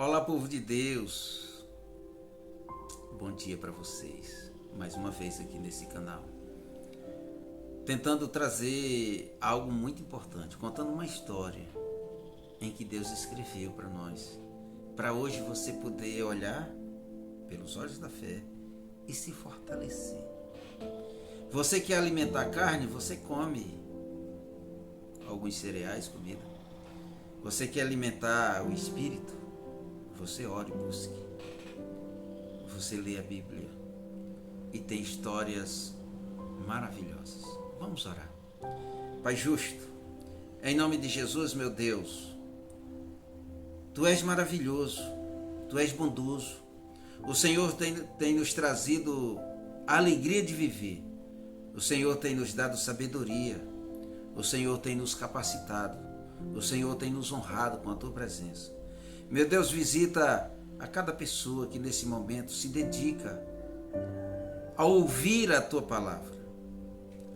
Olá, povo de Deus, bom dia para vocês, mais uma vez aqui nesse canal, tentando trazer algo muito importante, contando uma história em que Deus escreveu para nós, para hoje você poder olhar pelos olhos da fé e se fortalecer. Você quer alimentar carne, você come alguns cereais, comida. Você quer alimentar o espírito, você ora e busque. Você lê a Bíblia e tem histórias maravilhosas. Vamos orar. Pai justo, em nome de Jesus, meu Deus, Tu és maravilhoso, Tu és bondoso. O Senhor tem nos trazido a alegria de viver. O Senhor tem nos dado sabedoria. O Senhor tem nos capacitado. O Senhor tem nos honrado com a Tua presença. Meu Deus, visita a cada pessoa que nesse momento se dedica a ouvir a Tua palavra,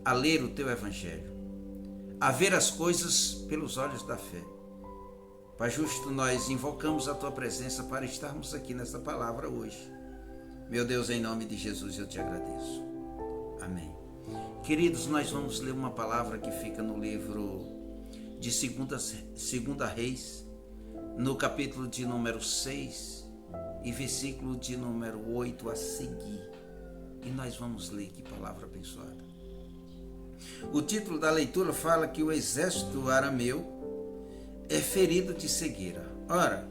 a ler o Teu Evangelho, a ver as coisas pelos olhos da fé. Pai justo, nós invocamos a Tua presença para estarmos aqui nessa palavra hoje. Meu Deus, em nome de Jesus eu Te agradeço. Amém. Queridos, nós vamos ler uma palavra que fica no livro de 2 Reis, no capítulo de número 6 e versículo de número 8 a seguir. E nós vamos ler, que palavra abençoada. O título da leitura fala que o exército arameu é ferido de cegueira. Ora,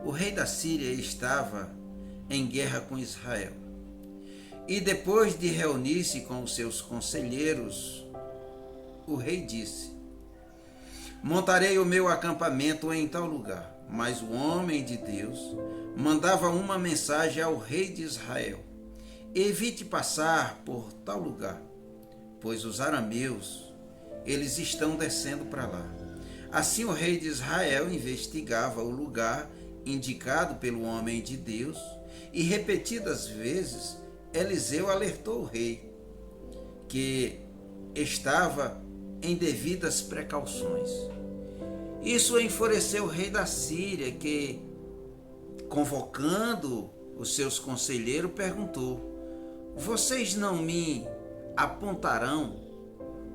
o rei da Síria estava em guerra com Israel. E depois de reunir-se com os seus conselheiros, o rei disse: montarei o meu acampamento em tal lugar. Mas o homem de Deus mandava uma mensagem ao rei de Israel: evite passar por tal lugar, pois os arameus, eles estão descendo para lá. Assim o rei de Israel investigava o lugar indicado pelo homem de Deus, e repetidas vezes Eliseu alertou o rei que estava em devidas precauções. Isso enfureceu o rei da Síria, que, convocando os seus conselheiros, perguntou: vocês não me apontarão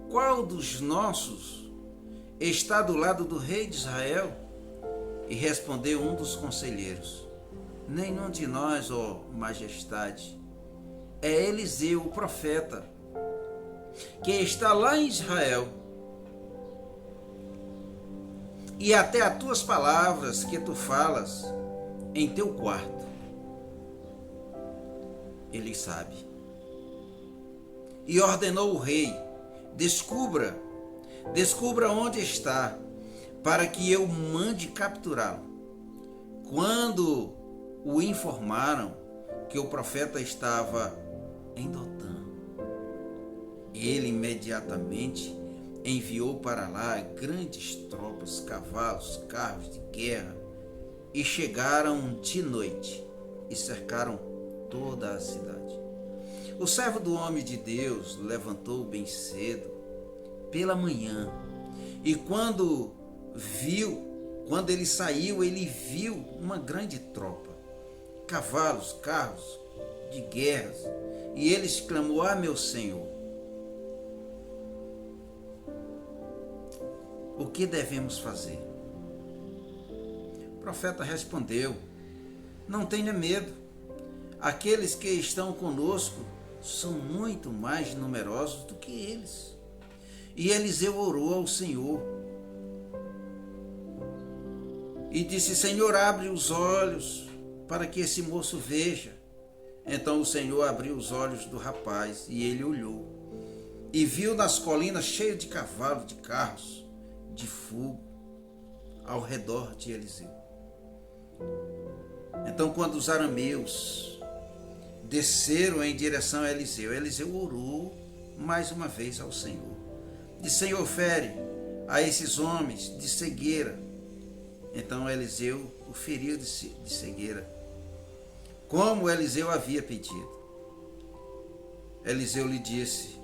qual dos nossos está do lado do rei de Israel? E respondeu um dos conselheiros: nenhum de nós, ó majestade. É Eliseu, o profeta, que está lá em Israel. E até as tuas palavras que tu falas em teu quarto, ele sabe. E ordenou o rei: descubra onde está, para que eu mande capturá-lo. Quando o informaram que o profeta estava em Dotã, ele imediatamente enviou para lá grandes tropas, cavalos, carros de guerra, e chegaram de noite e cercaram toda a cidade. O servo do homem de Deus levantou bem cedo, pela manhã, e quando ele saiu, ele viu uma grande tropa, cavalos, carros de guerras, e ele exclamou: ah, meu senhor, o que devemos fazer? O profeta respondeu: não tenha medo, aqueles que estão conosco são muito mais numerosos do que eles. E Eliseu orou ao Senhor e disse: Senhor, abre os olhos para que esse moço veja. Então o Senhor abriu os olhos do rapaz, e ele olhou e viu nas colinas cheias de cavalos, de carros de fogo ao redor de Eliseu. Então, quando os arameus desceram em direção a Eliseu, Eliseu orou mais uma vez ao Senhor. Disse: Senhor, fere a esses homens de cegueira. Então Eliseu o feriu de cegueira, como Eliseu havia pedido. Eliseu lhe disse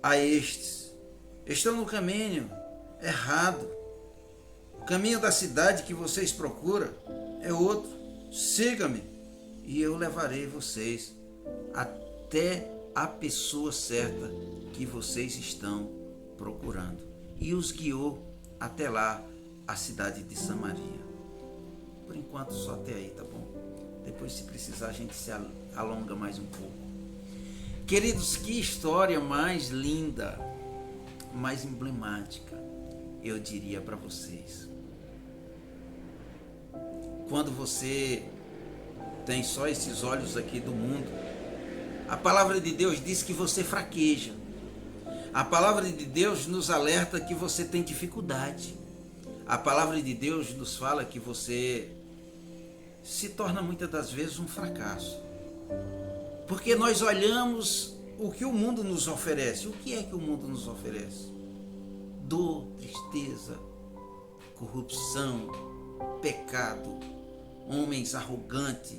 a estes: estão no caminho errado, O caminho da cidade que vocês procuram é outro. Siga-me e eu levarei vocês até a pessoa certa que vocês estão procurando. E os guiou até lá, a cidade de Samaria. Por enquanto só até aí, tá bom? Depois, se precisar, a gente se alonga mais um pouco. Queridos, que história mais linda, mais emblemática, eu diria para vocês. Quando você tem só esses olhos aqui do mundo, a palavra de Deus diz que você fraqueja. A palavra de Deus nos alerta que você tem dificuldade. A palavra de Deus nos fala que você se torna muitas das vezes um fracasso. Porque nós olhamos o que o mundo nos oferece. O que é que o mundo nos oferece? Dor, tristeza, corrupção, pecado, homens arrogantes,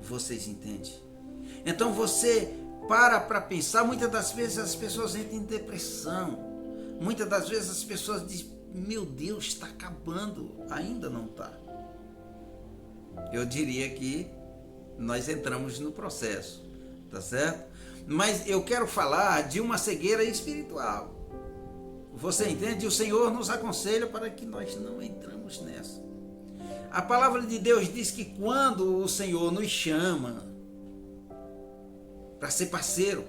vocês entendem? Então você para pensar, muitas das vezes as pessoas entram em depressão, muitas das vezes as pessoas dizem, meu Deus, está acabando, ainda não está. Eu diria que nós entramos no processo, tá certo? Mas eu quero falar de uma cegueira espiritual. Você entende? O Senhor nos aconselha para que nós não entramos nessa. A palavra de Deus diz que quando o Senhor nos chama para ser parceiro,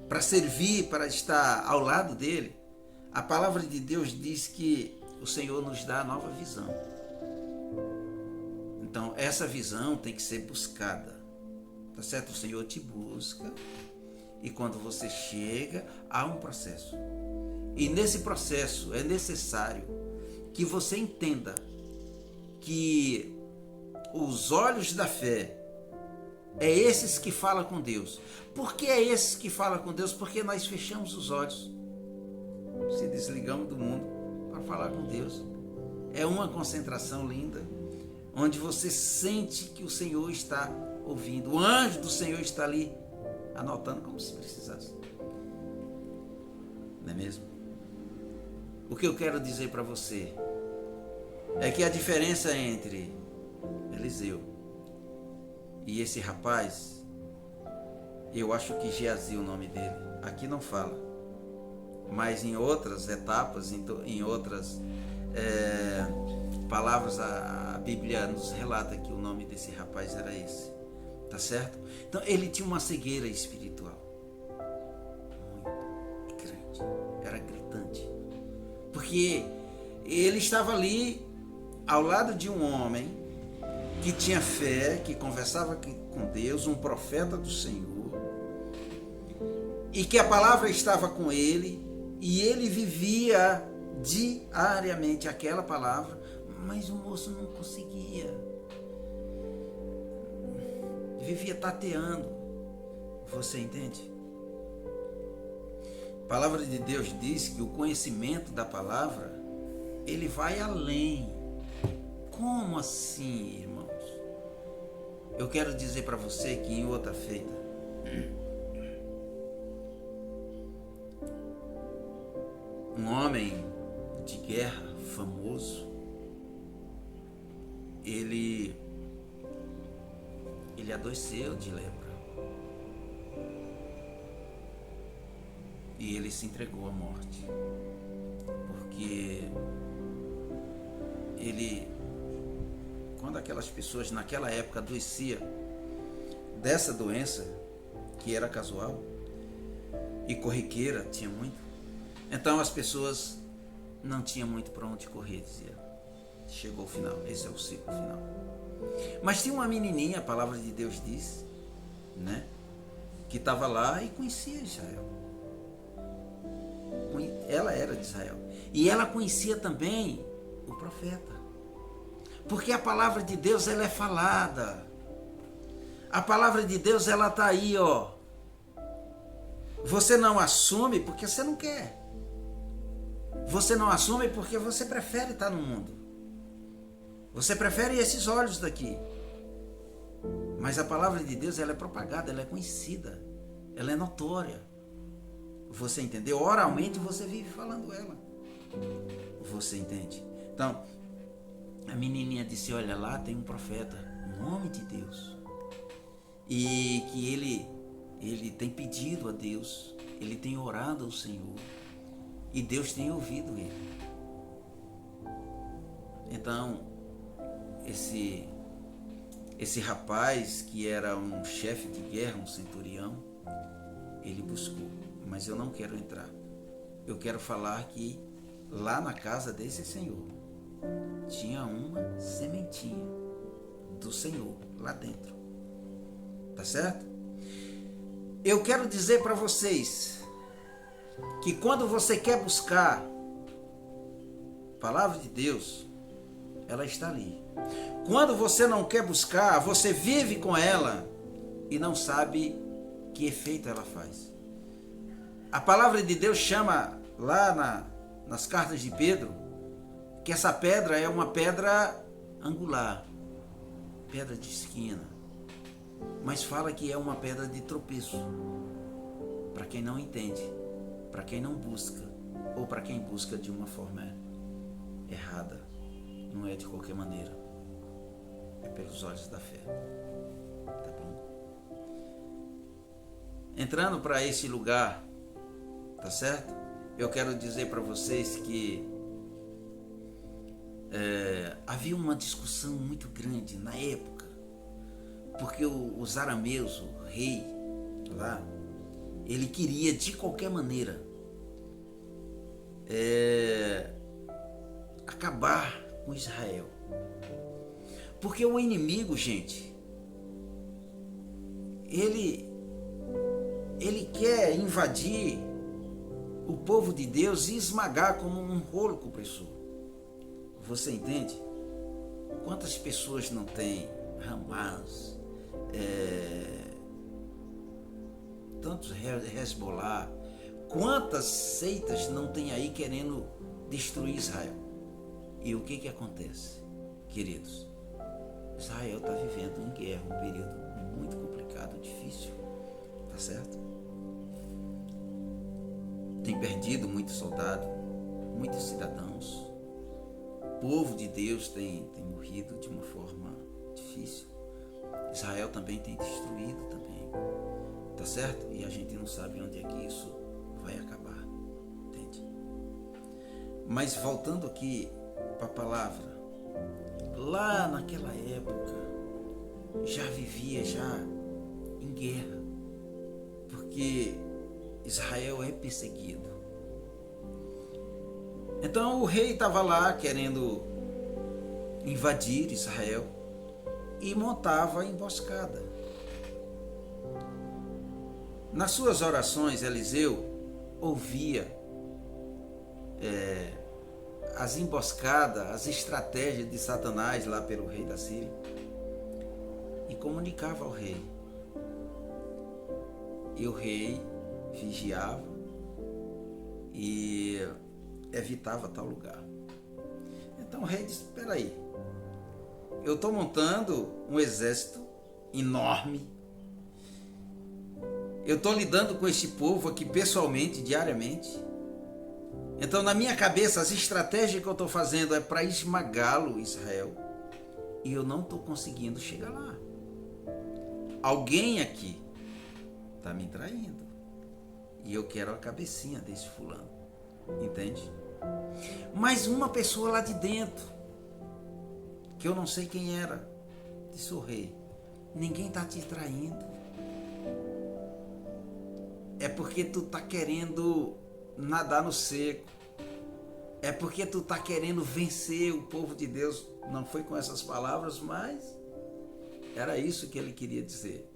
para servir, para estar ao lado dele, a palavra de Deus diz que o Senhor nos dá a nova visão. Então, essa visão tem que ser buscada, tá certo? O Senhor te busca e quando você chega, há um processo. E nesse processo é necessário que você entenda que os olhos da fé é esses que falam com Deus. Por que é esses que falam com Deus? Porque nós fechamos os olhos, se desligamos do mundo para falar com Deus. É uma concentração linda, onde você sente que o Senhor está ouvindo. O anjo do Senhor está ali, anotando como se precisasse. Não é mesmo? O que eu quero dizer para você é que a diferença entre Eliseu e esse rapaz, eu acho que Geazi, o nome dele, aqui não fala, mas em outras etapas, em outras palavras, a Bíblia nos relata que o nome desse rapaz era esse, tá certo? Então ele tinha uma cegueira espiritual muito grande, era gritante, porque ele estava ali ao lado de um homem que tinha fé, que conversava com Deus, um profeta do Senhor, e que a palavra estava com ele, e ele vivia diariamente aquela palavra, mas o moço não conseguia, vivia tateando. Você entende? A palavra de Deus diz que o conhecimento da palavra, ele vai além. Como assim, irmãos? Eu quero dizer para você que em outra feita, um homem de guerra famoso, ele adoeceu de lepra e ele se entregou à morte, porque quando aquelas pessoas naquela época adoeciam dessa doença que era casual e corriqueira, tinha muito, então as pessoas não tinham muito para onde correr, dizia, chegou o final, esse é o ciclo final. Mas tinha uma menininha, a palavra de Deus diz, né, que estava lá e conhecia Israel. Ela era de Israel e ela conhecia também o profeta, porque a palavra de Deus, ela é falada. A palavra de Deus, ela está aí, ó. Você não assume porque você não quer. Você não assume porque você prefere estar no mundo. Você prefere esses olhos daqui. Mas a palavra de Deus, ela é propagada, ela é conhecida, ela é notória. Você entendeu? Oralmente você vive falando ela. Você entende? Então, a menininha disse, olha, lá tem um profeta, um homem de Deus, e que ele tem pedido a Deus, ele tem orado ao Senhor, e Deus tem ouvido ele. Então, esse rapaz, que era um chefe de guerra, um centurião, ele buscou, mas eu não quero entrar. Eu quero falar que lá na casa desse Senhor tinha uma sementinha do Senhor lá dentro. Tá certo? Eu quero dizer para vocês que quando você quer buscar a palavra de Deus, ela está ali. Quando você não quer buscar, você vive com ela e não sabe que efeito ela faz. A palavra de Deus chama lá nas cartas de Pedro que essa pedra é uma pedra angular, pedra de esquina, mas fala que é uma pedra de tropeço para quem não entende, para quem não busca, ou para quem busca de uma forma errada. Não é de qualquer maneira, é pelos olhos da fé. Tá bom? Entrando para esse lugar, tá certo? Eu quero dizer para vocês que havia uma discussão muito grande na época, porque os arameus, o rei lá, ele queria de qualquer maneira acabar com Israel. Porque o inimigo, gente, ele quer invadir o povo de Deus e esmagar como um rolo compressor. Você entende? Quantas pessoas não tem Hamas, tantos Hezbollah, quantas seitas não tem aí querendo destruir Israel? E o que acontece, queridos? Israel está vivendo em guerra, um período muito complicado, difícil, tá certo? Tem perdido muitos soldados, muitos cidadãos. O povo de Deus tem morrido de uma forma difícil. Israel também tem destruído também, tá certo? E a gente não sabe onde é que isso vai acabar, entende? Mas voltando aqui para a palavra, lá naquela época já vivia em guerra, porque Israel é perseguido. Então o rei estava lá querendo invadir Israel e montava emboscada. Nas suas orações, Eliseu ouvia as emboscadas, as estratégias de Satanás lá pelo rei da Síria e comunicava ao rei. E o rei vigiava e evitava tal lugar. Então o rei disse, espera aí, eu estou montando um exército enorme, eu estou lidando com este povo aqui pessoalmente, diariamente. Então na minha cabeça as estratégias que eu estou fazendo é para esmagá-lo, Israel, e eu não estou conseguindo chegar lá. Alguém aqui está me traindo e eu quero a cabecinha desse fulano, entende? Mas uma pessoa lá de dentro, que eu não sei quem era, disse o rei, ninguém está te traindo, é porque tu está querendo nadar no seco, é porque tu está querendo vencer o povo de Deus. Não foi com essas palavras, mas era isso que ele queria dizer.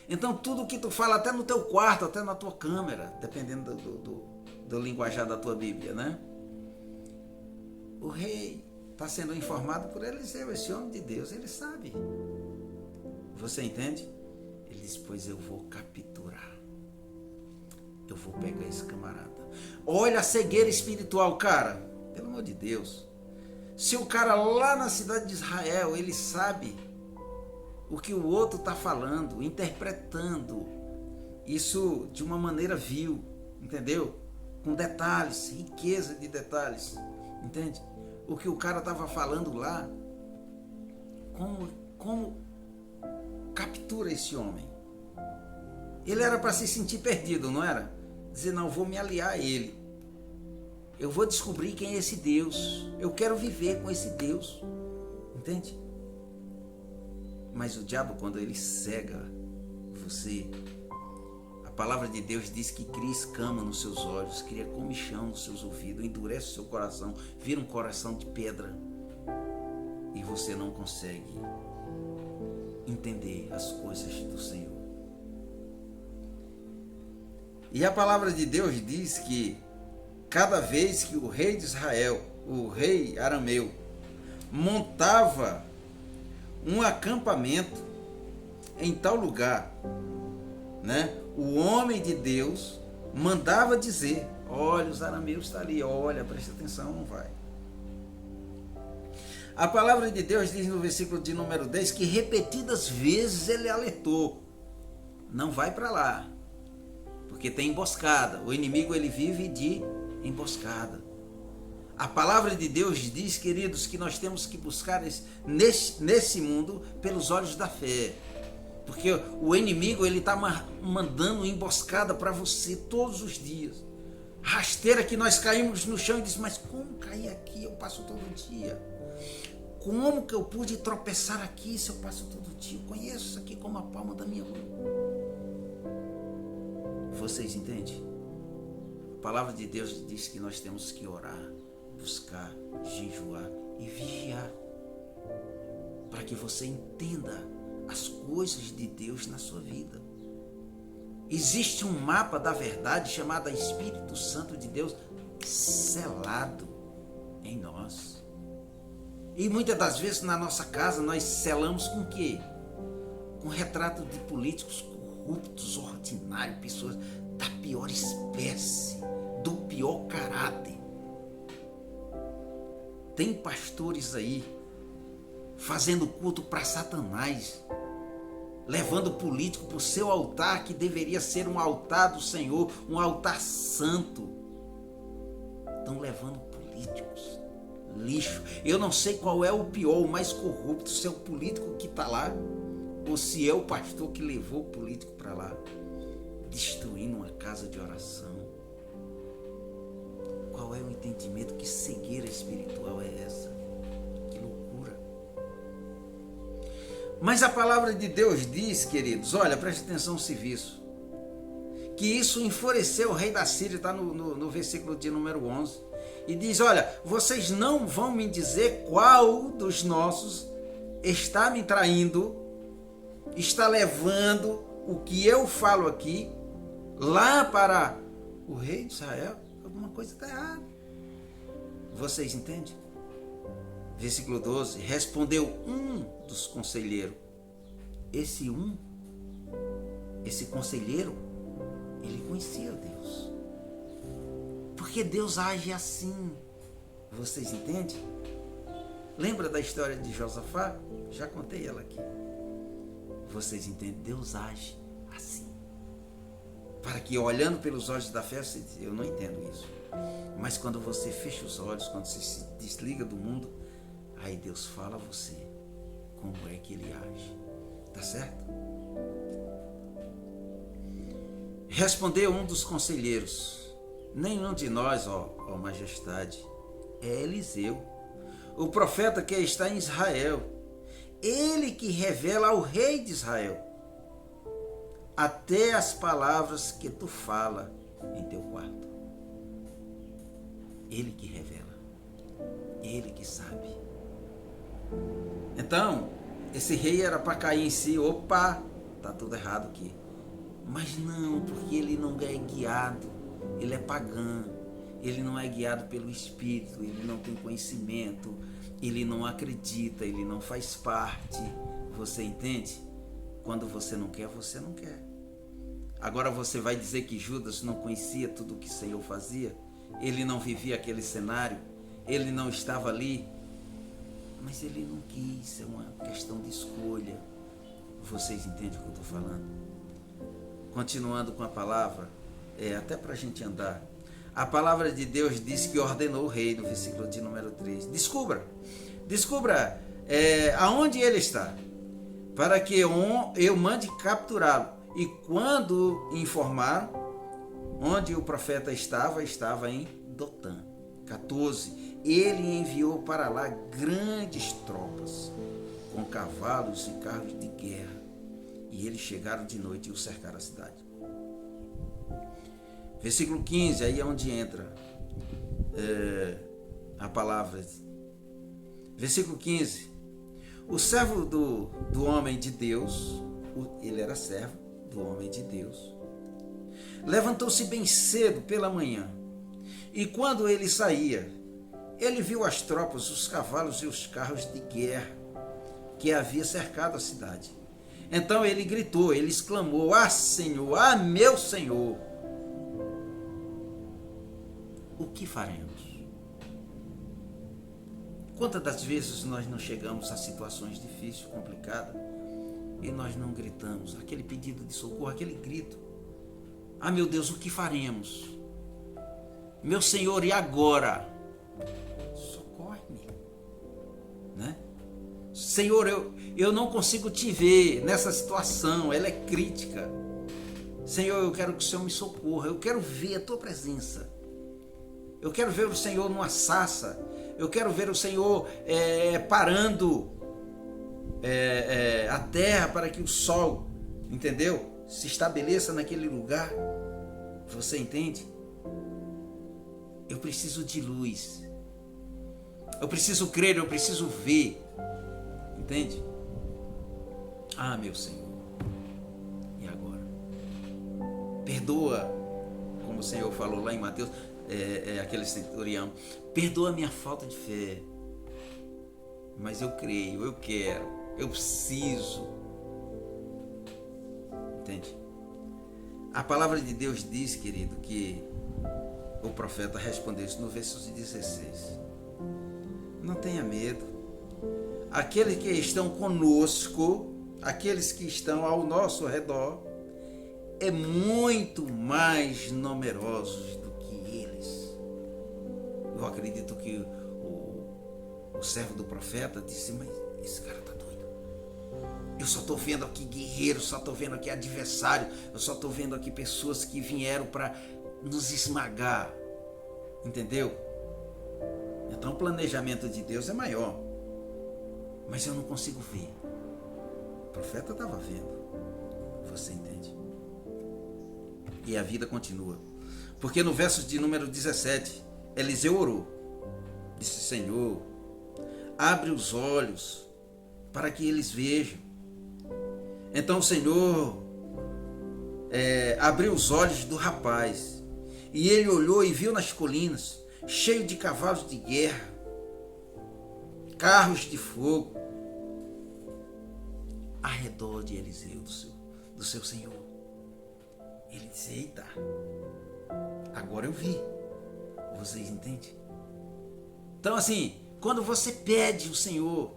Então tudo que tu fala, até no teu quarto, até na tua câmera, dependendo do linguajar da tua Bíblia, né? O rei está sendo informado por Eliseu, esse homem de Deus, ele sabe. Você entende? Ele diz, pois eu vou capturar. Eu vou pegar esse camarada. Olha a cegueira espiritual, cara. Pelo amor de Deus. Se o cara lá na cidade de Israel, ele sabe o que o outro está falando, interpretando isso de uma maneira vil, entendeu? Com detalhes, riqueza de detalhes, entende? o que o cara estava falando lá, como captura esse homem. Ele era para se sentir perdido, não era? Dizer, não, eu vou me aliar a ele. Eu vou descobrir quem é esse Deus. Eu quero viver com esse Deus. Entende? Mas o diabo, quando ele cega você, a palavra de Deus diz que cria escama nos seus olhos, cria comichão nos seus ouvidos, endurece o seu coração, vira um coração de pedra. E você não consegue entender as coisas do Senhor. E a palavra de Deus diz que cada vez que o rei de Israel, o rei arameu, montava um acampamento em tal lugar, né? O homem de Deus mandava dizer, olha, os arameus estão ali, olha, presta atenção, não vai. A palavra de Deus diz no versículo de número 10 que repetidas vezes ele alertou, não vai para lá, porque tem emboscada, o inimigo ele vive de emboscada. A palavra de Deus diz, queridos, que nós temos que buscar nesse mundo pelos olhos da fé. Porque o inimigo ele está mandando emboscada para você todos os dias. Rasteira que nós caímos no chão e diz, mas como cair aqui? Eu passo todo dia. Como que eu pude tropeçar aqui se eu passo todo dia? Eu conheço isso aqui como a palma da minha mão. Vocês entendem? A palavra de Deus diz que nós temos que orar, buscar, jejuar e vigiar, para que você entenda as coisas de Deus na sua vida. Existe um mapa da verdade chamado Espírito Santo de Deus selado em nós. E muitas das vezes na nossa casa nós selamos com o quê? Com retrato de políticos corruptos, ordinários, pessoas da pior espécie, do pior caráter. Tem pastores aí fazendo culto para Satanás, levando político para o seu altar, que deveria ser um altar do Senhor, um altar santo. Estão levando políticos, lixo. Eu não sei qual é o pior, o mais corrupto, se é o político que está lá, ou se é o pastor que levou o político para lá, destruindo uma casa de oração. Qual é o entendimento? Que cegueira espiritual é essa? Que loucura. Mas a palavra de Deus diz, queridos, olha, preste atenção no serviço, que isso enfureceu o rei da Síria, está no versículo de número 11, e diz, olha, vocês não vão me dizer qual dos nossos está me traindo, está levando o que eu falo aqui lá para o rei de Israel. Alguma coisa está errada. Vocês entendem? Versículo 12. Respondeu um dos conselheiros. Esse conselheiro, ele conhecia Deus. Porque Deus age assim. Vocês entendem? Lembra da história de Josafá? Já contei ela aqui. Vocês entendem? Deus age assim. Para que, olhando pelos olhos da fé, você diz, eu não entendo isso. Mas quando você fecha os olhos, quando você se desliga do mundo, aí Deus fala a você como é que Ele age. Tá certo? Respondeu um dos conselheiros, nenhum de nós, ó majestade, é Eliseu, o profeta que está em Israel, ele que revela ao rei de Israel até as palavras que tu fala em teu quarto. Ele que revela, ele que sabe. Então, esse rei era para cair em si, opa, tá tudo errado aqui. Mas não, porque ele não é guiado, ele é pagão, ele não é guiado pelo Espírito, ele não tem conhecimento, ele não acredita, ele não faz parte. Você entende? Quando você não quer, você não quer. Agora você vai dizer que Judas não conhecia tudo o que o Senhor fazia? Ele não vivia aquele cenário? Ele não estava ali? Mas ele não quis, é uma questão de escolha. Vocês entendem o que eu estou falando? Continuando com a palavra, até para a gente andar. A palavra de Deus diz que ordenou o rei, no versículo de número 3. Descubra aonde ele está, para que eu mande capturá-lo. E quando informaram onde o profeta estava em Dotã. 14. Ele enviou para lá grandes tropas, com cavalos e carros de guerra. E eles chegaram de noite e o cercaram a cidade. Versículo 15, aí é onde entra a palavra. Versículo 15. O servo do homem de Deus, ele era servo do homem de Deus, levantou-se bem cedo pela manhã, e quando ele saía, ele viu as tropas, os cavalos e os carros de guerra que havia cercado a cidade. Então ele gritou, ele exclamou: "Ah, Senhor, ah, meu Senhor, o que faremos?" Quantas das vezes nós não chegamos a situações difíceis, complicadas, e nós não gritamos, aquele pedido de socorro, aquele grito: "Ah, meu Deus, o que faremos? Meu Senhor, e agora? Socorre-me, né? Senhor, eu não consigo te ver nessa situação, ela é crítica. Senhor, eu quero que o Senhor me socorra, eu quero ver a tua presença. Eu quero ver o Senhor numa sarça, eu quero ver o Senhor parando a terra para que o sol, entendeu? Se estabeleça naquele lugar." Você entende? Eu preciso de luz. Eu preciso crer, eu preciso ver. Entende? Ah, meu Senhor. E agora? Perdoa, como o Senhor falou lá em Mateus, aquele centurião. Perdoa a minha falta de fé. Mas eu creio, eu quero, eu preciso. Entende? A palavra de Deus diz, querido, que o profeta respondeu isso no verso 16. Não tenha medo. Aqueles que estão conosco, aqueles que estão ao nosso redor, é muito mais numerosos do que eles. Eu acredito que o servo do profeta disse: "Mas esse cara está doido. Eu só estou vendo aqui guerreiros, só estou vendo aqui adversário, eu só estou vendo aqui pessoas que vieram para nos esmagar." Entendeu? Então o planejamento de Deus é maior. Mas eu não consigo ver. O profeta estava vendo. Você entende? E a vida continua. Porque no verso de número 17, Eliseu orou. Disse: "Senhor, abre os olhos para que eles vejam." Então o Senhor abriu os olhos do rapaz. E ele olhou e viu nas colinas, cheio de cavalos de guerra, carros de fogo, ao redor de Eliseu, do seu Senhor. Ele disse: "Eita, agora eu vi." Vocês entendem? Então assim, quando você pede o Senhor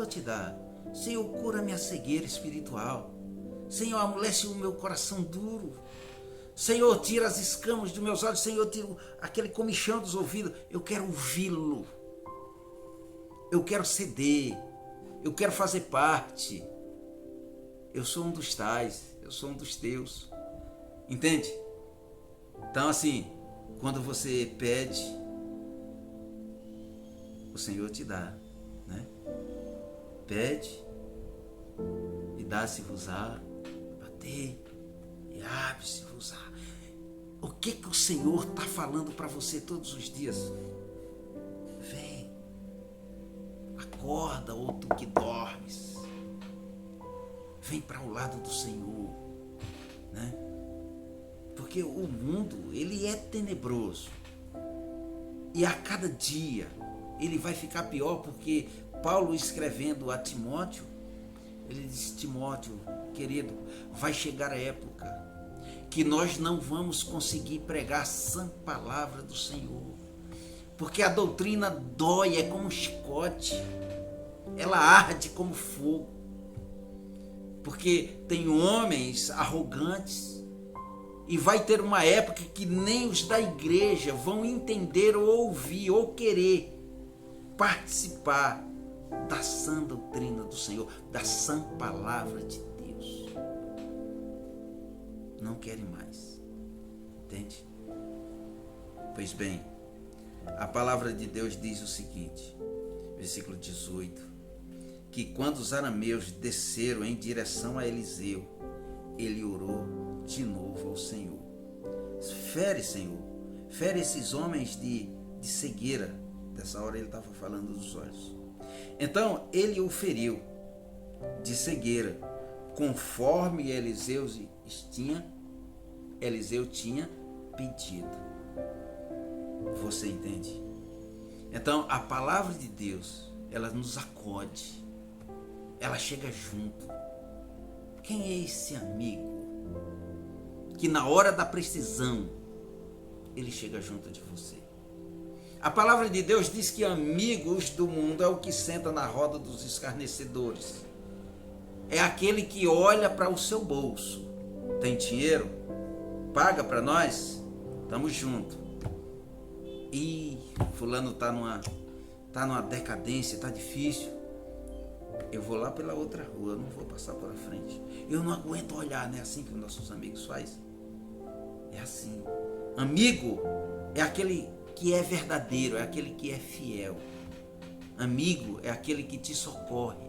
te dá. Senhor, cura minha cegueira espiritual. Senhor, amolece o meu coração duro. Senhor, tira as escamas dos meus olhos. Senhor, tira aquele comichão dos ouvidos. Eu quero ouvi-lo. Eu quero ceder. Eu quero fazer parte. Eu sou um dos tais. Eu sou um dos teus. Entende? Então assim, quando você pede, o Senhor te dá, né? Pede e dá-se-vos-á, bater e abre-se-vos-á. O que o Senhor está falando para você todos os dias? Vem, acorda, ou tu que dormes, vem para o lado do Senhor, né? Porque o mundo, ele é tenebroso, e a cada dia ele vai ficar pior, porque Paulo, escrevendo a Timóteo, ele disse: "Timóteo, querido, vai chegar a época que nós não vamos conseguir pregar a sã palavra do Senhor, porque a doutrina dói, é como um chicote, ela arde como fogo, porque tem homens arrogantes, E vai ter uma época que nem os da igreja vão entender ou ouvir ou querer participar da sã doutrina do Senhor, da sã palavra de Deus. Não querem mais. Entende? Pois bem, a palavra de Deus diz o seguinte, versículo 18, que quando os arameus desceram em direção a Eliseu, ele orou de novo ao Senhor. Fere, Senhor, fere esses homens de cegueira. Dessa hora ele estava falando dos olhos. Então ele o feriu de cegueira, conforme Eliseu tinha pedido. Você entende? Então a palavra de Deus, ela nos acode, ela chega junto. Quem é esse amigo que na hora da precisão ele chega junto de você? A palavra de Deus diz que amigos do mundo é o que senta na roda dos escarnecedores. É aquele que olha para o seu bolso. Tem dinheiro? Paga para nós? Tamo junto. E fulano tá numa decadência, tá difícil. Eu vou lá pela outra rua, eu não vou passar pela frente. Eu não aguento olhar, não é assim que os nossos amigos fazem? É assim. Amigo é aquele que é verdadeiro, é aquele que é fiel. Amigo é aquele que te socorre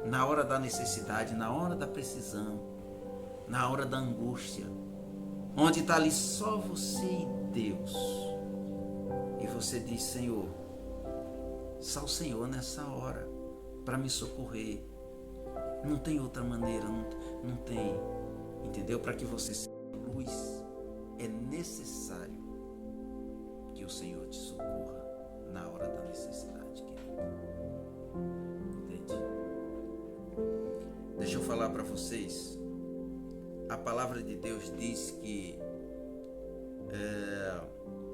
na hora da necessidade, na hora da precisão, na hora da angústia, onde está ali só você e Deus. E você diz: Senhor, só o Senhor nessa hora para me socorrer. Não tem outra maneira, não tem, entendeu? Para que você seja luz, é necessário que o Senhor te socorra na hora da necessidade, querido. Entende? Deixa eu falar para vocês. A palavra de Deus diz que,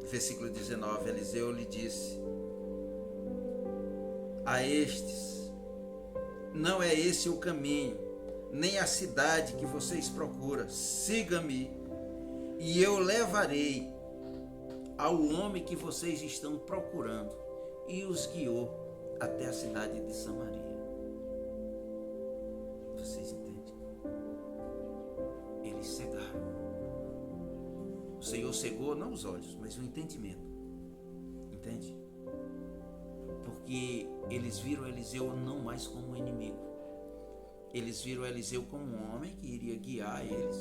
versículo 19, Eliseu lhe disse a estes: não é esse o caminho, nem a cidade que vocês procuram. Siga-me e eu levarei ao homem que vocês estão procurando. E os guiou até a cidade de Samaria. Vocês entendem? Eles cegaram. O Senhor cegou não os olhos, mas o entendimento. Entende? Porque eles viram Eliseu não mais como um inimigo. Eles viram Eliseu como um homem que iria guiar eles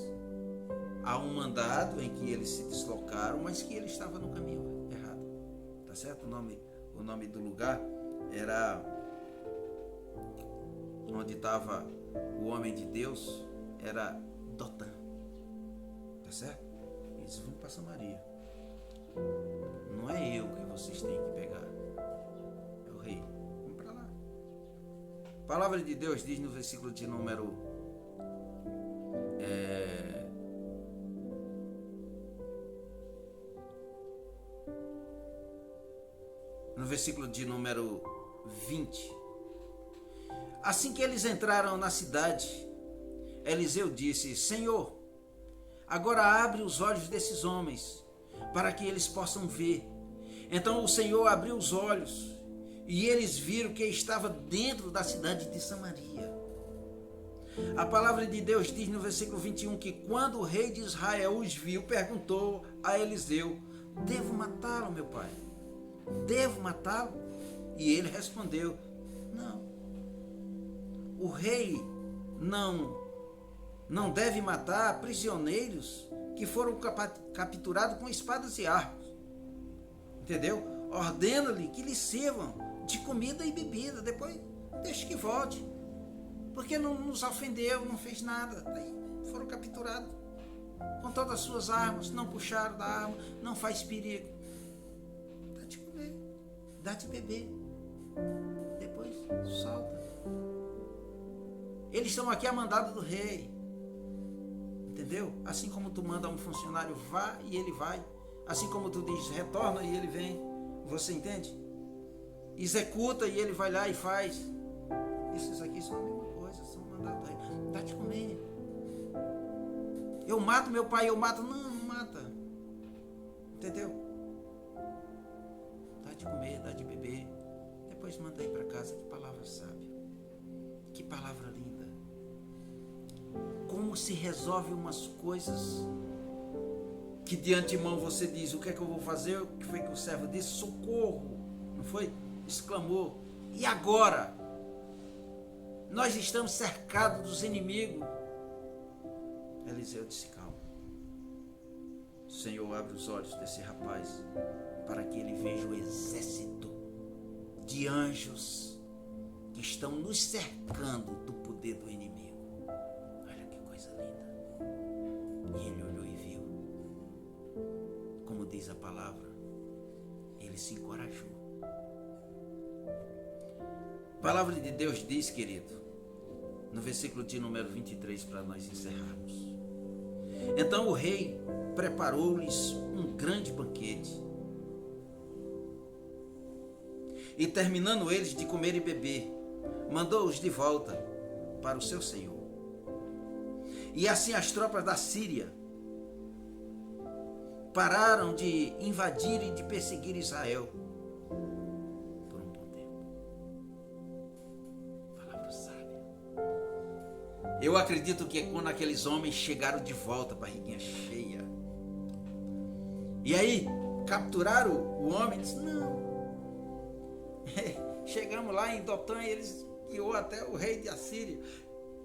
a um mandado em que eles se deslocaram, mas que ele estava no caminho errado. Tá certo? O nome do lugar era onde estava o homem de Deus, era Dotã. Tá certo? Eles vão para Samaria. Não é eu que vocês têm que pegar, é o rei. Vamos para lá. A palavra de Deus diz no versículo de número no versículo de número 20. Assim que eles entraram na cidade, Eliseu disse: Senhor, agora abre os olhos desses homens, para que eles possam ver. Então o Senhor abriu os olhos, e eles viram que estava dentro da cidade de Samaria. A palavra de Deus diz no versículo 21 que quando o rei de Israel os viu, perguntou a Eliseu: devo matá-lo, meu pai? Devo matá-lo? E ele respondeu: não. O rei não deve matar prisioneiros que foram capturados com espadas e arcos. Entendeu? Ordena-lhe que lhe sirvam de comida e bebida. Depois deixa que volte. Porque não nos ofendeu, não fez nada. Aí foram capturados com todas as suas armas, não puxaram da arma, não faz perigo. Dá de comer, dá de beber. Depois solta. Eles estão aqui a mandado do rei. Entendeu? Assim como tu manda um funcionário vá e ele vai. Assim como tu diz retorna e ele vem. Você entende? Executa e ele vai lá e faz. Esses aqui são a mesma coisa, são mandados do rei. Dá de comer. Eu mato meu pai, eu mato. Não, não mata. Entendeu? Dá de comer, dá de beber. Depois manda ir para casa. Que palavra sábia. Que palavra linda. Como se resolve umas coisas que de antemão você diz, o que é que eu vou fazer? O que foi que o servo disse? Socorro. Não foi? Exclamou. E agora? Nós estamos cercados dos inimigos. Eliseu disse, calma. O Senhor abre os olhos desse rapaz para que ele veja o exército de anjos que estão nos cercando do poder do inimigo. Olha que coisa linda. E ele olhou e viu. Como diz a palavra, ele se encorajou. A palavra de Deus diz, querido, no versículo de número 23, para nós encerrarmos. Então o rei preparou-lhes um grande banquete. E terminando eles de comer e beber, mandou-os de volta para o seu senhor. E assim as tropas da Síria pararam de invadir e de perseguir Israel por um bom tempo. Palavra sábia. Eu acredito que quando aqueles homens chegaram de volta, barriguinha cheia, e aí capturaram o homem, disse, não. Chegamos lá em Dotã e eles guiou até o rei de Assíria,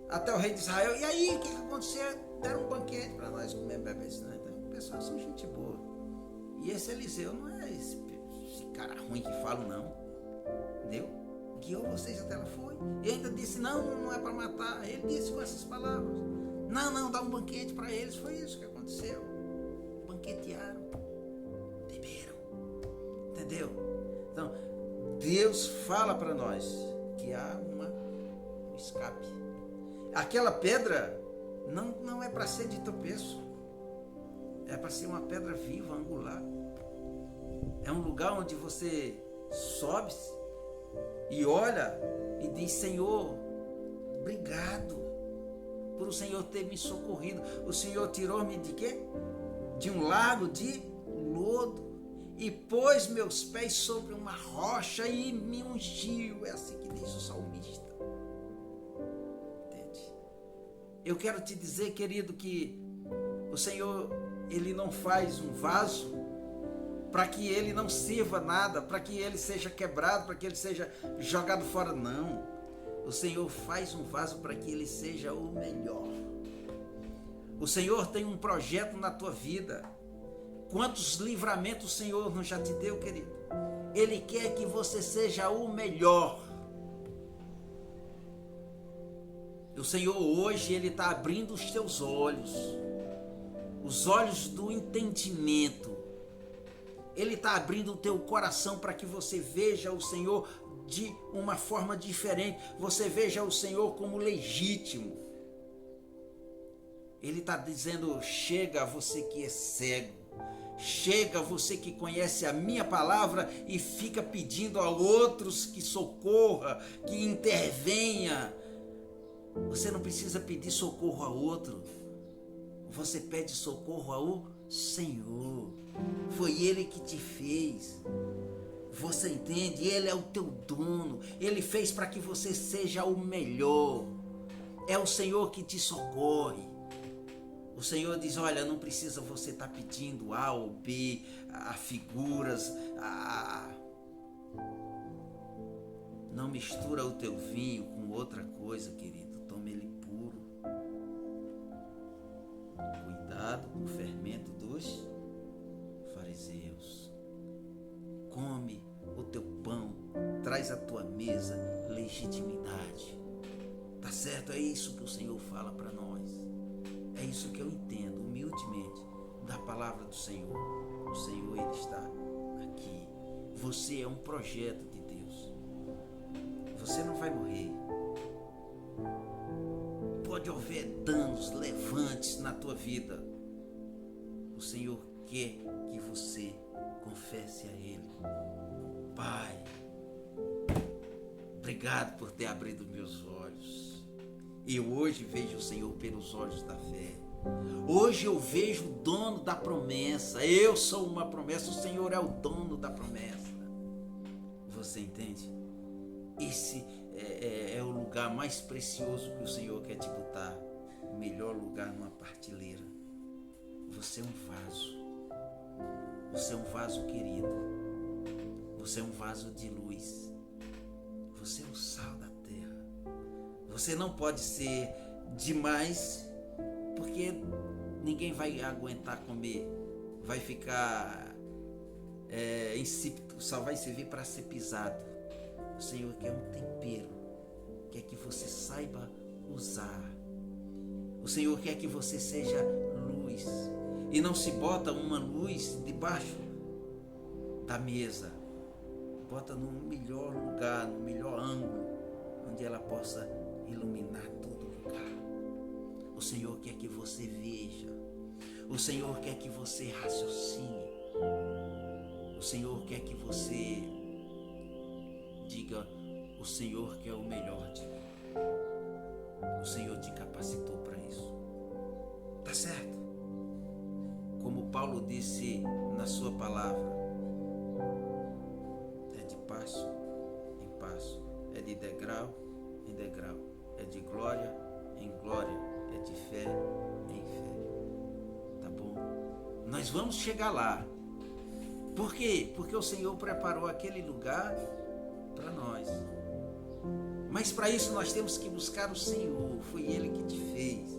até o rei de Israel. E aí, o que aconteceu? Deram um banquete para nós comer e beber. Então, o pessoal são gente boa. E esse Eliseu não é esse cara ruim que fala, não. Entendeu? Guiou vocês até lá, foi. E ainda disse, não é para matar. Ele disse com essas palavras. Não, dá um banquete para eles. Foi isso que aconteceu. Banquetearam. Beberam. Entendeu? Então, Deus fala para nós que há um escape. Aquela pedra não é para ser de tropeço. É para ser uma pedra viva, angular. É um lugar onde você sobe e olha e diz, Senhor, obrigado por o Senhor ter me socorrido. O Senhor tirou-me de quê? De um lago de lodo e pôs meus pés sobre uma rocha e me ungiu. É assim que diz o salmista. Entende? Eu quero te dizer, querido, que o Senhor, Ele não faz um vaso para que ele não sirva nada, para que ele seja quebrado, para que ele seja jogado fora, não. O Senhor faz um vaso para que ele seja o melhor. O Senhor tem um projeto na tua vida. Quantos livramentos o Senhor não já te deu, querido? Ele quer que você seja o melhor. O Senhor hoje, Ele está abrindo os teus olhos, os olhos do entendimento. Ele está abrindo o teu coração para que você veja o Senhor de uma forma diferente. Você veja o Senhor como legítimo. Ele está dizendo, chega você que é cego. Chega você que conhece a minha palavra e fica pedindo a outros que socorra, que intervenha. Você não precisa pedir socorro a outro. Você pede socorro ao Senhor. Foi Ele que te fez. Você entende? Ele é o teu dono. Ele fez para que você seja o melhor. É o Senhor que te socorre. O Senhor diz, olha, não precisa você estar pedindo A ou B, a figuras, Não mistura o teu vinho com outra coisa, querido. Tome ele puro. Cuidado com o fermento dos fariseus. Come o teu pão, traz à tua mesa legitimidade. Tá certo? É isso que o Senhor fala para nós. É isso que eu entendo, humildemente, da palavra do Senhor. O Senhor, Ele está aqui. Você é um projeto de Deus. Você não vai morrer. Pode haver danos, levantes na tua vida. O Senhor quer que você confesse a Ele. Pai, obrigado por ter abrido meus olhos. Eu hoje vejo o Senhor pelos olhos da fé. Hoje eu vejo o dono da promessa. Eu sou uma promessa, o Senhor é o dono da promessa. Você entende? Esse é o lugar mais precioso que o Senhor quer te botar. O melhor lugar numa partilheira. Você é um vaso. Você é um vaso querido. Você é um vaso de luz. Você é o sal da terra. Você não pode ser demais, porque ninguém vai aguentar comer. Vai ficar insípido, só vai servir para ser pisado. O Senhor quer um tempero, quer que você saiba usar. O Senhor quer que você seja luz. E não se bota uma luz debaixo da mesa. Bota no melhor lugar, no melhor ângulo, onde ela possa iluminar todo lugar. O Senhor quer que você veja. O Senhor quer que você raciocine. O Senhor quer que você diga: o Senhor quer o melhor de mim. O Senhor te capacitou para isso. Tá certo? Como Paulo disse na sua palavra, é de passo em passo, é de degrau em degrau, é de glória em glória, é de fé em fé. Tá bom? Nós vamos chegar lá. Por quê? Porque o Senhor preparou aquele lugar para nós. Mas para isso nós temos que buscar o Senhor. Foi Ele que te fez.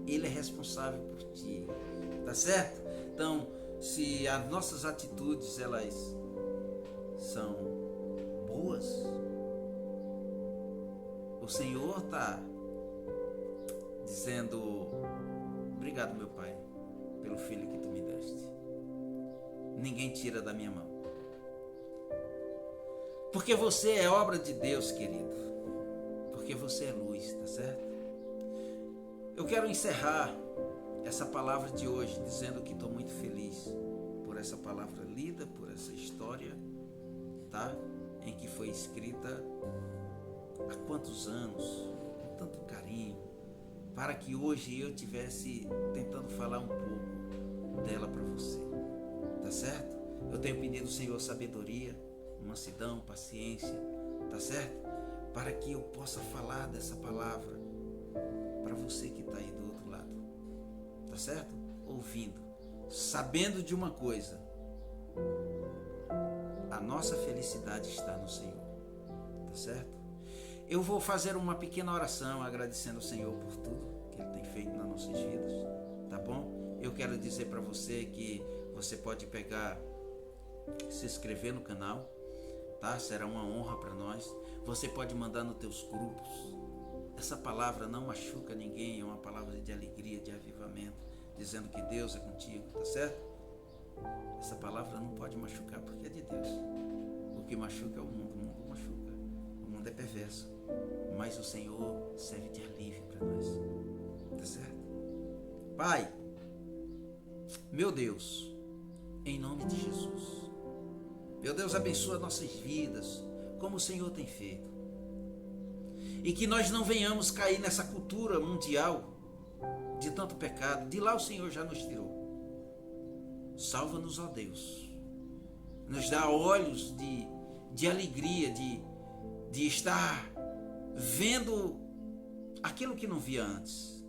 Ele é responsável por ti. Tá certo? Então, se as nossas atitudes elas são boas, o Senhor está dizendo: obrigado, meu Pai, pelo filho que tu me deste. Ninguém tira da minha mão. Porque você é obra de Deus, querido. Porque você é luz, tá certo? Eu quero encerrar essa palavra de hoje dizendo que estou muito feliz por essa palavra lida, por essa história, tá? Em que foi escrita há quantos anos, com tanto carinho, para que hoje eu tivesse tentando falar um pouco dela para você, tá certo? Eu tenho pedido ao Senhor sabedoria, mansidão, paciência, tá certo? Para que eu possa falar dessa palavra para você que está aí do outro lado, tá certo? Ouvindo, sabendo de uma coisa: a nossa felicidade está no Senhor, tá certo? Eu vou fazer uma pequena oração agradecendo ao Senhor por tudo que Ele tem feito nas nossas vidas, tá bom? Eu quero dizer para você que você pode pegar, se inscrever no canal, tá? Será uma honra para nós. Você pode mandar nos teus grupos. Essa palavra não machuca ninguém, é uma palavra de alegria, de avivamento, dizendo que Deus é contigo, tá certo? Essa palavra não pode machucar porque é de Deus. O que machuca é o mundo machuca. O mundo é perverso, mas o Senhor serve de alívio para nós, tá certo? Pai, meu Deus, em nome de Jesus, meu Deus, abençoa nossas vidas, como o Senhor tem feito. E que nós não venhamos cair nessa cultura mundial de tanto pecado. De lá o Senhor já nos tirou. Salva-nos, ó Deus. Nos dá olhos de alegria, de estar vendo aquilo que não via antes.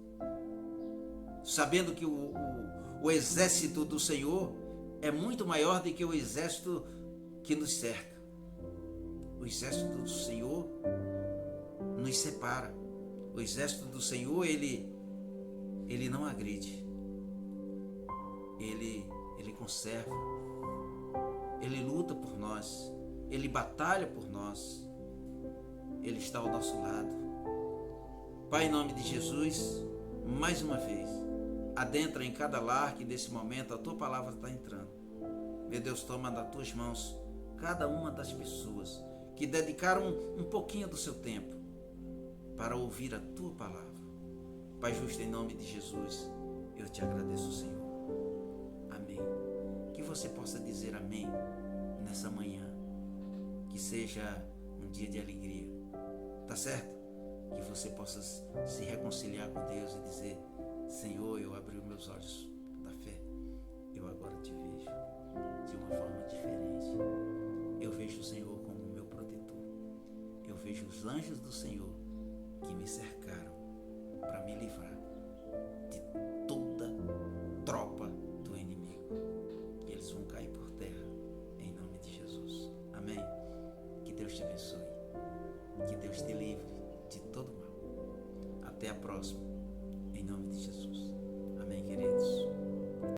Sabendo que o exército do Senhor é muito maior do que o exército que nos cerca. O exército do Senhor nos separa. O exército do Senhor, ele não agride. Ele conserva. Ele luta por nós. Ele batalha por nós. Ele está ao nosso lado. Pai, em nome de Jesus, mais uma vez, adentra em cada lar que nesse momento a tua palavra está entrando. Meu Deus, toma das tuas mãos cada uma das pessoas que dedicaram um pouquinho do seu tempo para ouvir a tua palavra. Pai justo, em nome de Jesus, eu te agradeço, Senhor. Amém. Que você possa dizer amém nessa manhã. Que seja um dia de alegria. Tá certo? Que você possa se reconciliar com Deus e dizer: Senhor, eu abri os meus olhos da fé. Eu agora te vejo de uma forma diferente. Eu vejo o Senhor como meu protetor. Eu vejo os anjos do Senhor que me cercaram para me livrar de toda tropa do inimigo. E eles vão cair por terra em nome de Jesus. Amém? Que Deus te abençoe. Que Deus te livre de todo mal. Até a próxima.